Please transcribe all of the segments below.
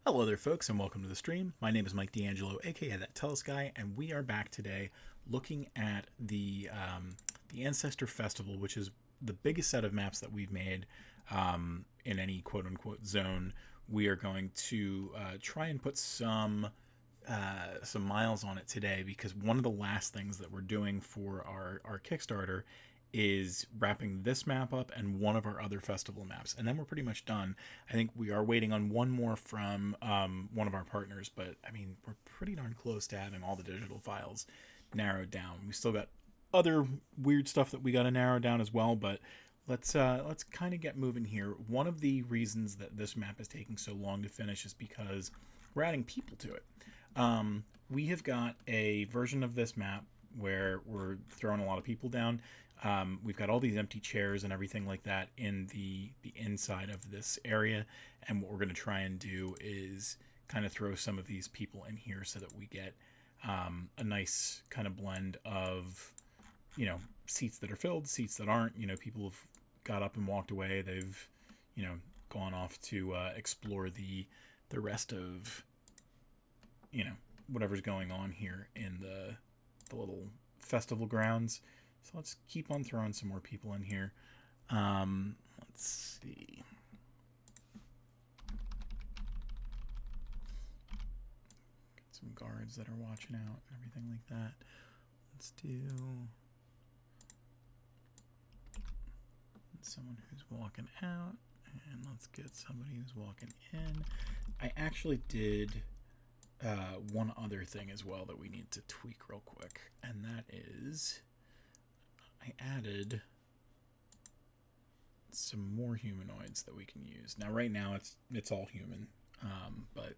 Hello there, folks, and welcome to the stream. My name is Mike D'Angelo, aka that Tellest guy, and we are back today looking at the Ancestor Festival, which is the biggest set of maps that we've made in any quote unquote zone. We are going to try and put some miles on it today because one of the last things that we're doing for our Kickstarter is wrapping this map up and one of our other festival maps, and then we're pretty much done. I think we are waiting on one more from one of our partners, but I mean, we're pretty darn close to having all the digital files narrowed down. We still got other weird stuff that we got to narrow down as well, but let's kind of get moving here. One of the reasons that this map is taking so long to finish is because we're adding people to it. We have got a version of this map where we're throwing a lot of people down. We've got all these empty chairs and everything like that in the inside of this area, and what we're going to try and do is kind of throw some of these people in here so that we get a nice kind of blend of, seats that are filled, seats that aren't. People have got up and walked away. They've, gone off to explore the rest of, whatever's going on here in the little festival grounds. So let's keep on throwing some more people in here. Let's see. Get some guards that are watching out and everything like that. Let's do someone who's walking out, and let's get somebody who's walking in. I actually did one other thing as well that we need to tweak real quick, and that is I added some more humanoids that we can use. Now, right now, it's all human, but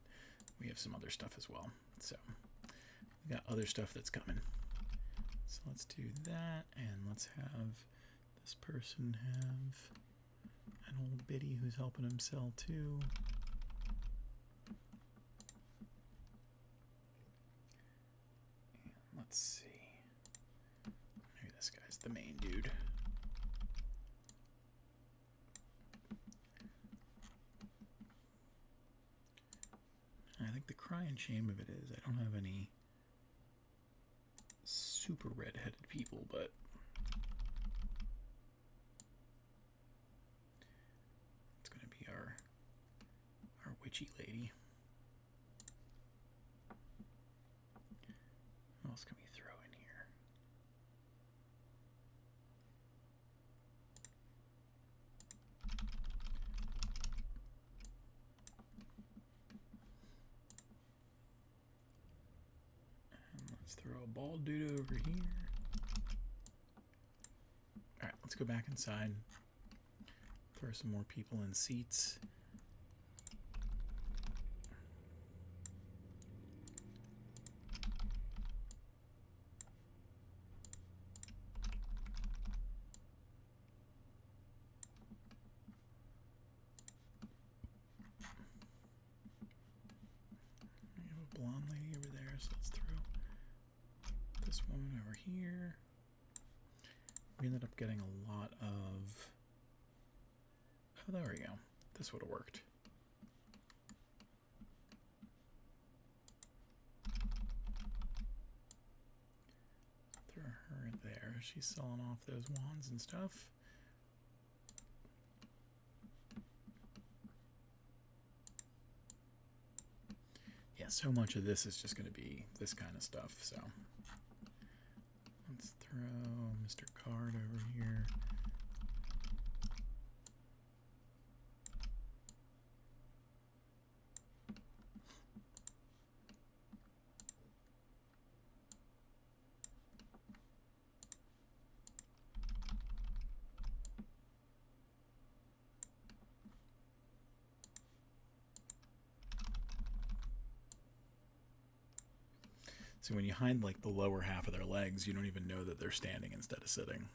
we have some other stuff as well. So we got other stuff that's coming. So let's do that, and let's have this person have an old biddy who's helping him sell too. And let's see. Maybe this guy's the main dude. I think the crying shame of it is I don't have any super red-headed people, but it's going to be our witchy lady. What else can we throw in here? Let's throw a bald dude over here. Alright, let's go back inside. Throw some more people in seats. We have a blonde lady over there, so let's throw this woman over here. We ended up getting a lot of... Oh, there we go. This would have worked. Throw her there. She's selling off those wands and stuff. Yeah, so much of this is just going to be this kind of stuff, so... Let's throw Mr. Card over here. So when you hide like the lower half of their legs, you don't even know that they're standing instead of sitting.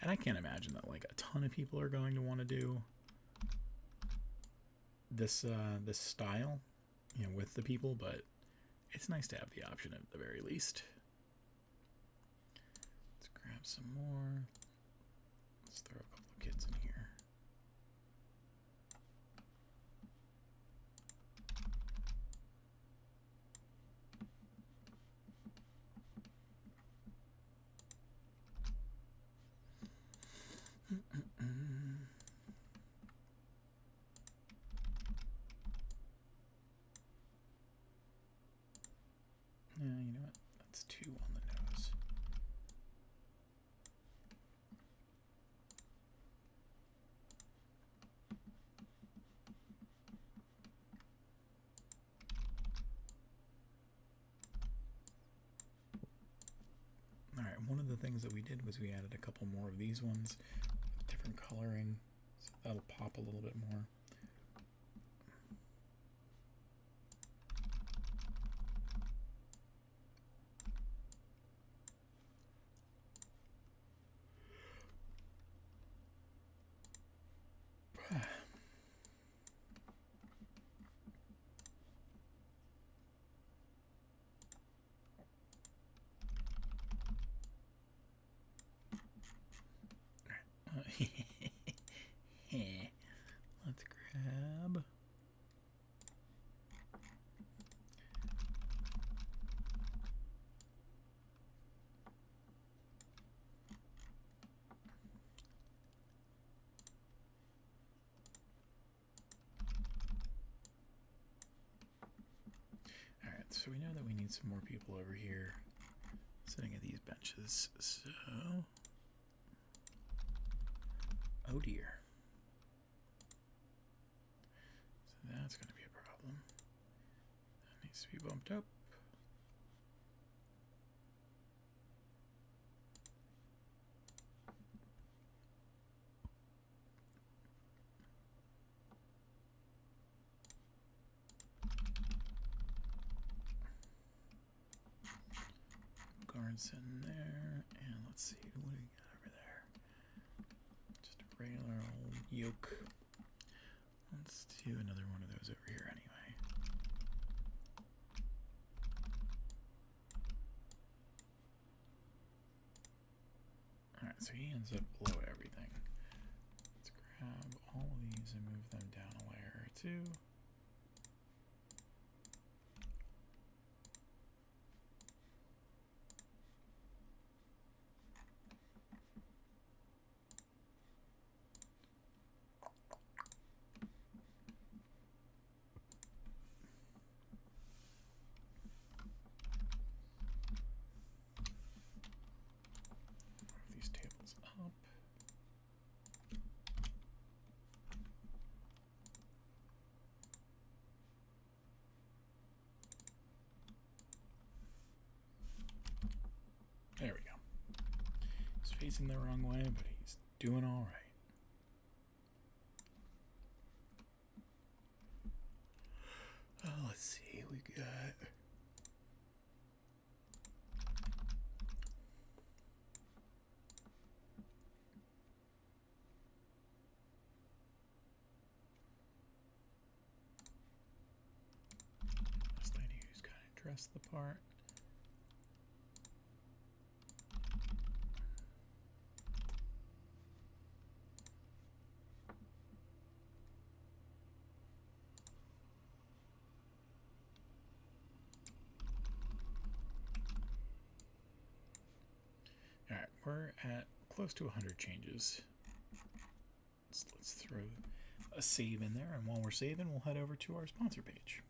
And I can't imagine that like a ton of people are going to want to do this this style, with the people, but it's nice to have the option at the very least. grab some more. Let's throw a couple of kids in here. Yeah, you know what? That's 2 on the nose. All right, one of the things that we did was we added a couple more of these ones with different coloring, so that'll pop a little bit more. Let's grab. All right, so we know that we need some more people over here sitting at these benches. So, oh dear. So that's going to be a problem. That needs to be bumped up. Guards in there, and let's see, what do we got over there? Just a regular old yoke. Let's do another one of those over here anyway. Alright, so he ends up below everything. Let's grab all of these and move them down a layer or two. These tables up. There we go. He's facing the wrong way, but he's doing all right. Let's see, we got this lady who's kind of dressed the part. Alright, we're at close to 100 changes. Let's throw a save in there, and while we're saving, we'll head over to our sponsor page.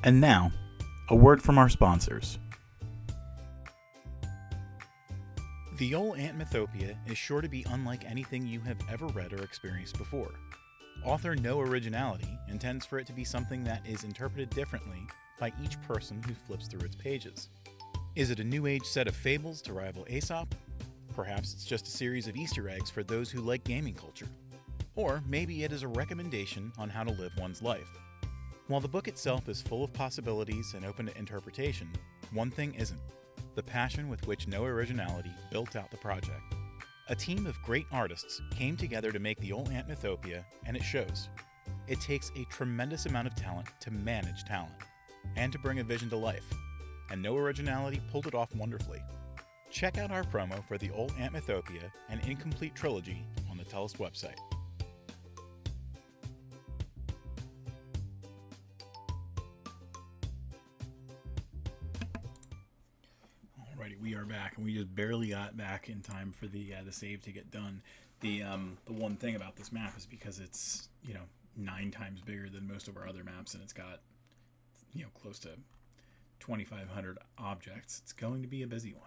And now, a word from our sponsors. The Old Ant Mythopia is sure to be unlike anything you have ever read or experienced before. Author No Originality intends for it to be something that is interpreted differently by each person who flips through its pages. Is it a new age set of fables to rival Aesop? Perhaps it's just a series of Easter eggs for those who like gaming culture. Or maybe it is a recommendation on how to live one's life. While the book itself is full of possibilities and open to interpretation, one thing isn't: the passion with which No Originality built out the project. A team of great artists came together to make the Old Ant Mythopia, and it shows. It takes a tremendous amount of talent to manage talent, and to bring a vision to life, and No Originality pulled it off wonderfully. Check out our promo for the Old Aunt Mythopia and Incomplete Trilogy on the Tellest website. Alrighty, we are back, and we just barely got back in time for the save to get done. The one thing about this map is because it's 9 times bigger than most of our other maps, and it's got close to 2,500 objects. It's going to be a busy one.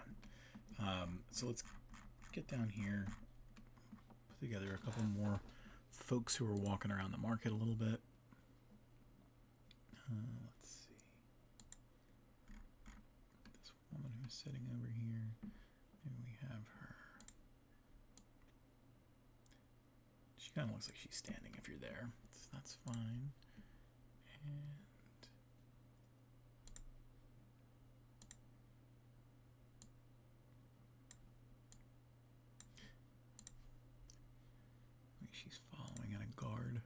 So let's get down here, put together a couple more folks who are walking around the market a little bit. Let's see. This woman who's sitting over here, maybe we have her. She kind of looks like she's standing if you're there. So that's fine. And she's following in a guard.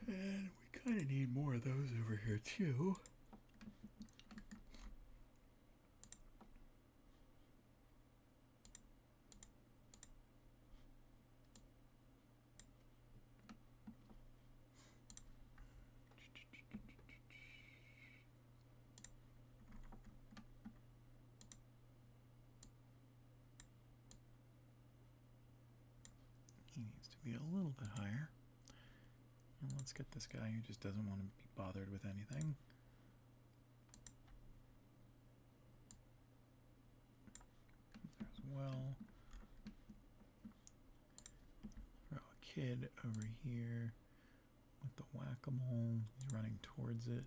And we kind of need more of those over here too. He needs to be a little bit higher. And let's get this guy who just doesn't want to be bothered with anything. There as well. Throw a kid over here with the whack-a-mole. He's running towards it.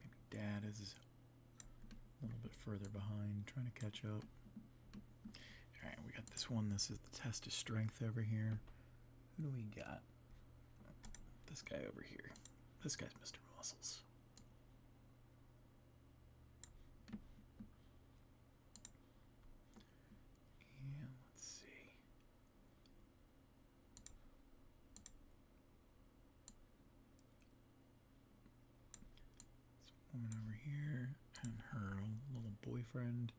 Maybe Dad is a little bit further behind, trying to catch up. Alright, we got this one. This is the test of strength over here. Who do we got? This guy over here. This guy's Mr. Muscles. And let's see. This woman over here and her little boyfriend.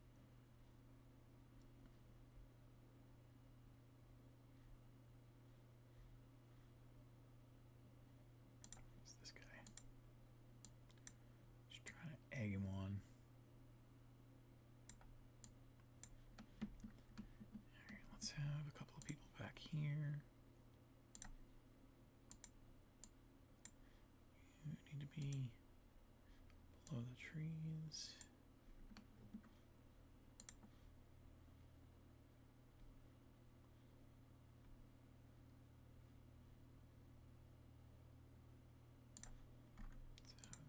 Egg him on. Alright, let's have a couple of people back here. You need to be below the trees.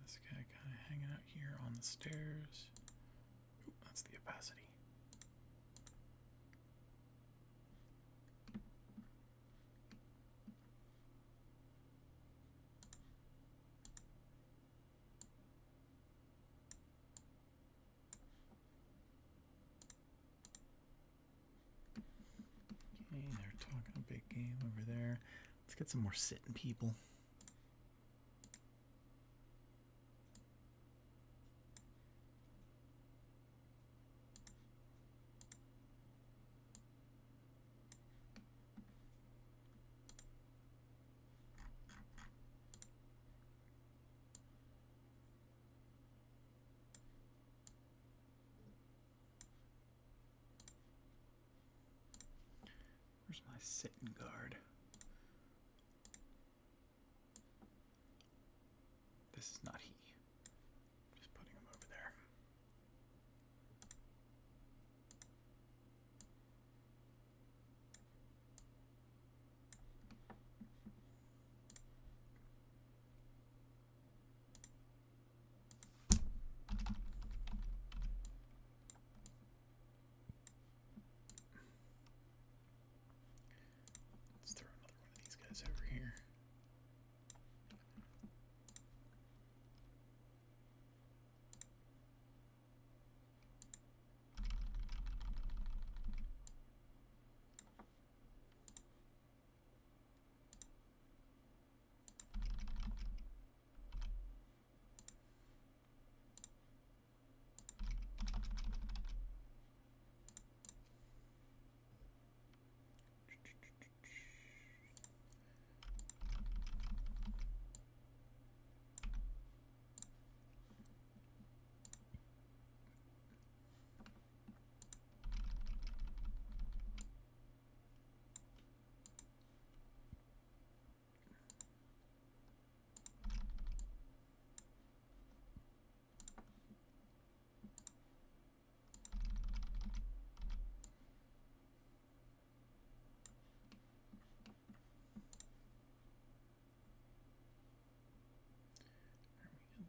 This guy kind of hanging out here on the stairs. Ooh, that's the opacity. Okay, they're talking a big game over there. Let's get some more sitting people. Where's my sitting guard? This is not he. Just putting him over there. Let's throw another one of these guys over here.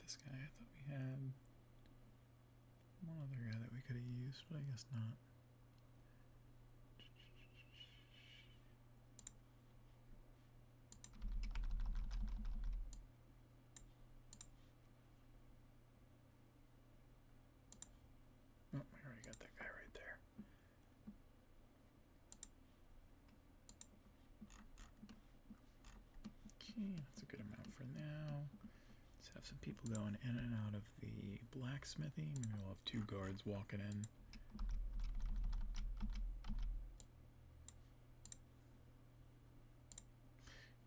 this guy. I thought we had one other guy that we could have used, but I guess not. Oh, I already got that guy right there. Okay, that's a good amount for now. Let's have some people going in and out of the blacksmithing. Maybe we'll have 2 guards walking in.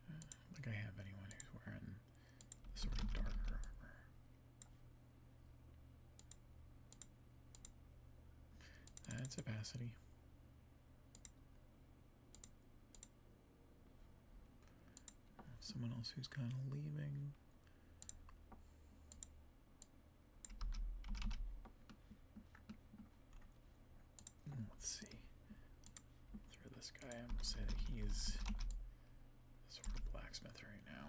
I don't think I have anyone who's wearing sort of darker armor. That's opacity. Someone else who's kind of leaving. Let's see. Throw this guy. I'm gonna say that he is sort of blacksmith right now.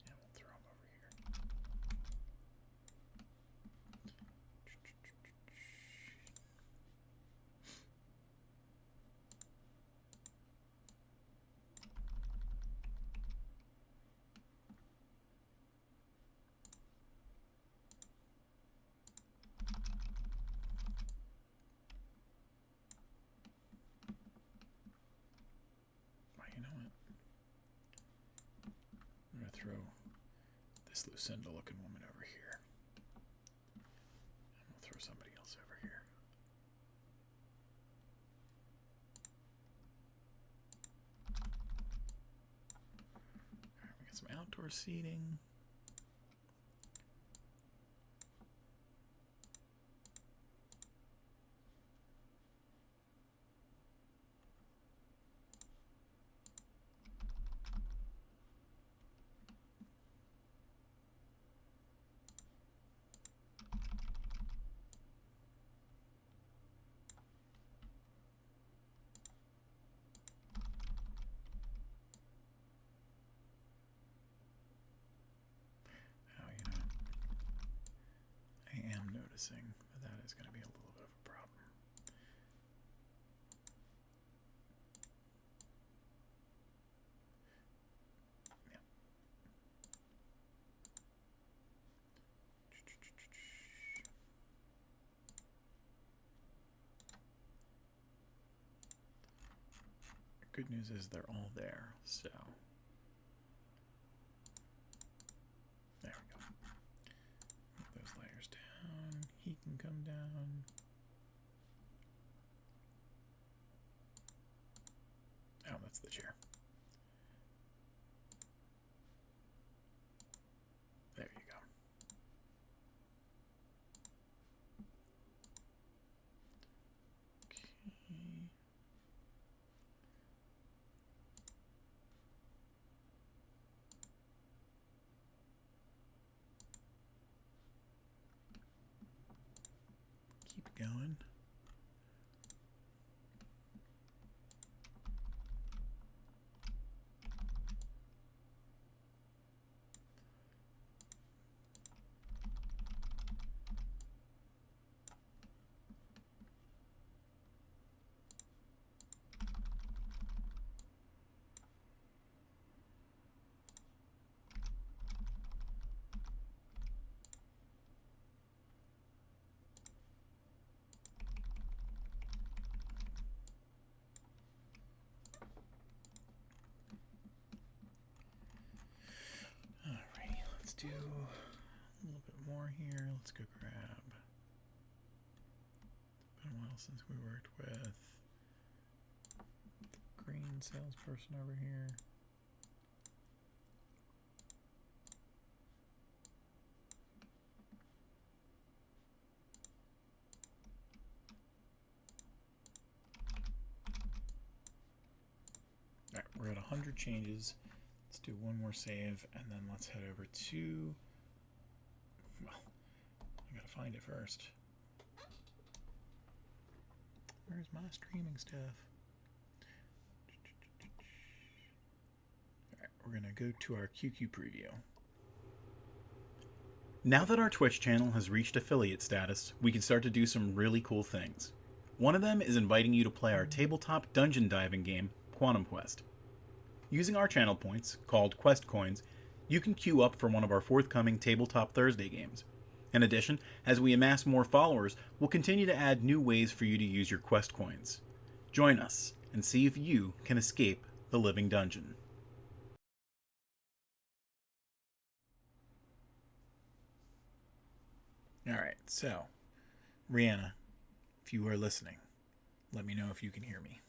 Yeah, we'll throw him over here. You know what? I'm going to throw this Lucinda looking woman over here. And we'll throw somebody else over here. Alright, we got some outdoor seating. Noticing that is going to be a little bit of a problem. Yeah. Good news is they're all there, so there we go. Move those layers down. He can come down. Oh, that's the chair. There you go. Okay. Keep going. Do a little bit more here. Let's go grab. It's been a while since we worked with the green salesperson over here. Alright, we're at 100 changes. Let's do one more save, and then let's head over to, well, I gotta find it first. Where's my streaming stuff? Alright, we're gonna go to our QQ preview. Now that our Twitch channel has reached affiliate status, we can start to do some really cool things. One of them is inviting you to play our tabletop dungeon diving game, Quantum Quest. Using our channel points, called Quest Coins, you can queue up for one of our forthcoming Tabletop Thursday games. In addition, as we amass more followers, we'll continue to add new ways for you to use your Quest Coins. Join us and see if you can escape the living dungeon. Alright, so, Rihanna, if you are listening, let me know if you can hear me.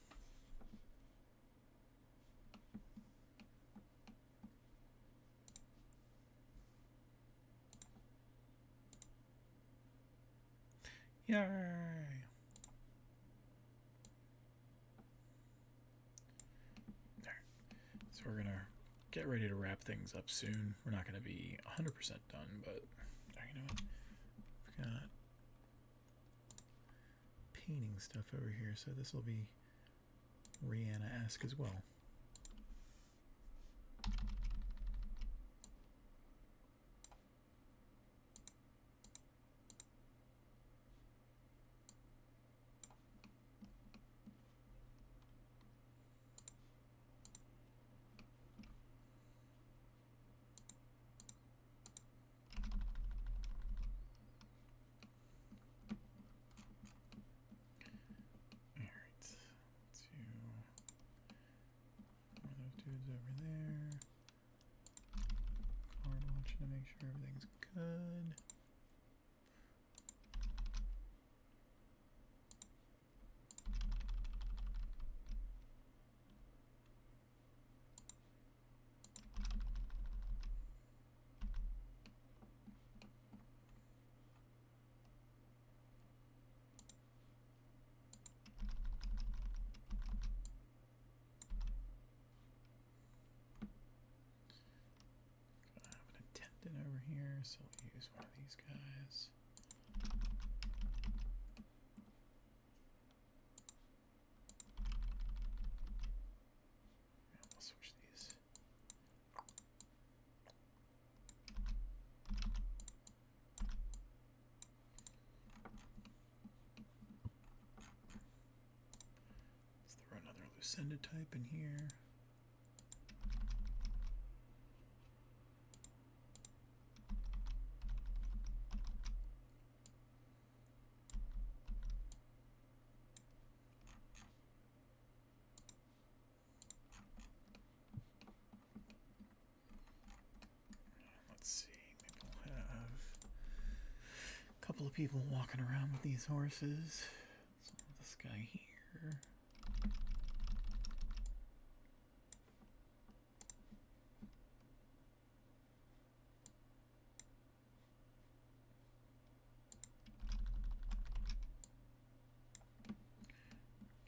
Yay! Alright, so we're going to get ready to wrap things up soon. We're not going to be 100% done, but you know what? We've got painting stuff over here, so this will be Rihanna-esque as well. To make sure everything's good. Over here, so we'll use one of these guys. And we'll switch these. Let's throw another Lucinda type in here. Couple of people walking around with these horses. So this guy here.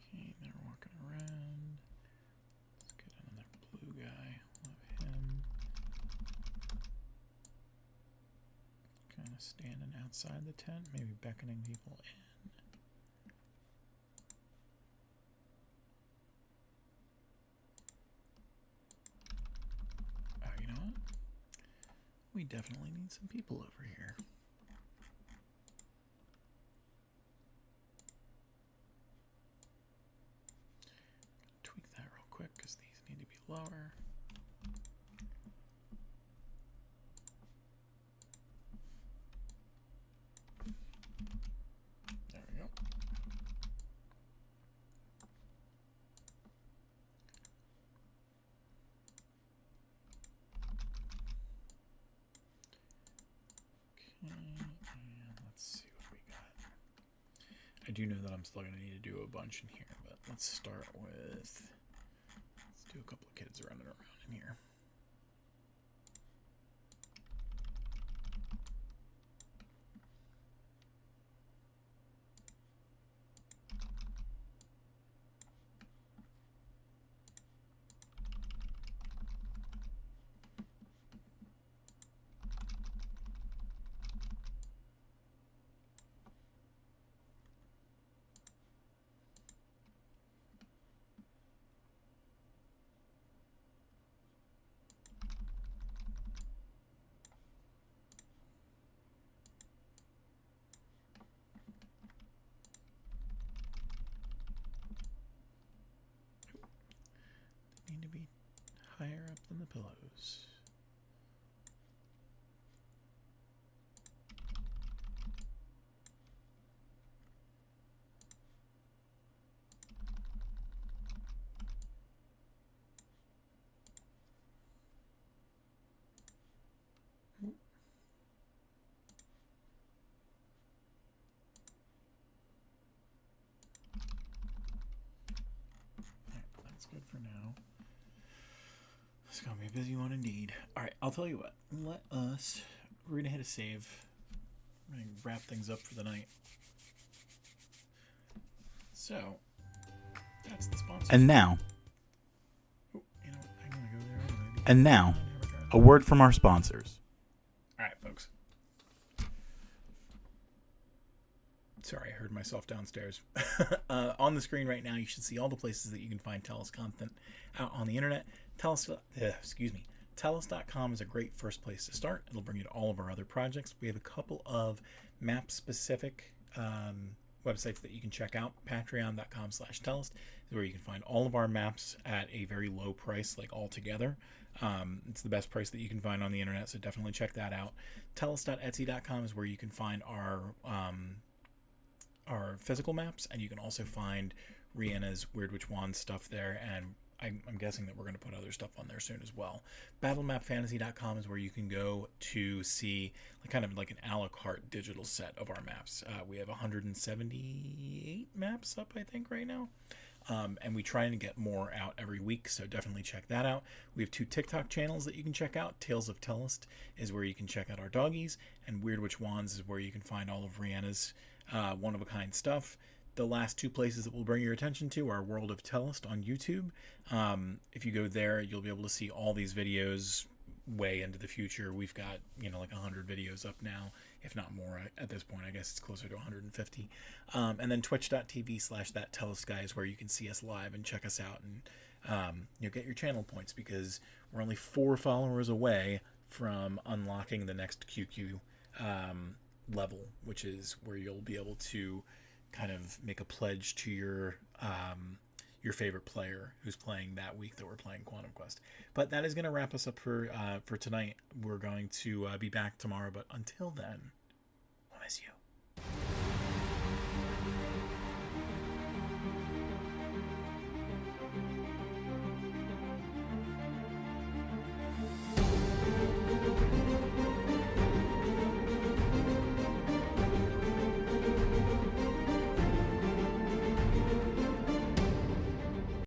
Okay, they're walking around. Let's get another blue guy. Love him. Kind of standing outside the tent, maybe beckoning people in. Oh, you know what? We definitely need some people over here. Tweak that real quick because these need to be lower. I do know that I'm still going to need to do a bunch in here, but let's start with, let's do a couple of kids running around in here. the pillows. That's good for now. It's gonna be a busy one indeed. All right, I'll tell you what. We're gonna hit a save. We're gonna wrap things up for the night. So that's the sponsor. And now, I'm gonna go there anyway. And now, a word from our sponsors. All right, folks. Sorry, I heard myself downstairs. On the screen right now, you should see all the places that you can find Tellest content out on the internet. Tellest.com is a great first place to start. It'll bring you to all of our other projects. We have a couple of map-specific websites that you can check out. Patreon.com/Tellest is where you can find all of our maps at a very low price, like all together. It's the best price that you can find on the internet, so definitely check that out. Tellest.etsy.com is where you can find our physical maps, and you can also find Rihanna's Weird Witch Wand stuff there, and I'm guessing that we're going to put other stuff on there soon as well. BattleMapFantasy.com is where you can go to see kind of like an a la carte digital set of our maps. We have 178 maps up, I think, right now. And we try and get more out every week, so definitely check that out. We have 2 TikTok channels that you can check out. Tales of Tellest is where you can check out our doggies, and Weird Witch Wands is where you can find all of Rihanna's one-of-a-kind stuff. The last 2 places that we'll bring your attention to are World of Tellest on YouTube. If you go there, you'll be able to see all these videos way into the future. We've got, like 100 videos up now, if not more at this point. I guess it's closer to 150. And then twitch.tv/thattellestguy is where you can see us live and check us out and get your channel points, because we're only 4 followers away from unlocking the next QQ level, which is where you'll be able to kind of make a pledge to your favorite player who's playing that week that we're playing Quantum Quest. But that is going to wrap us up for tonight. We're going to be back tomorrow, but until then, I miss you.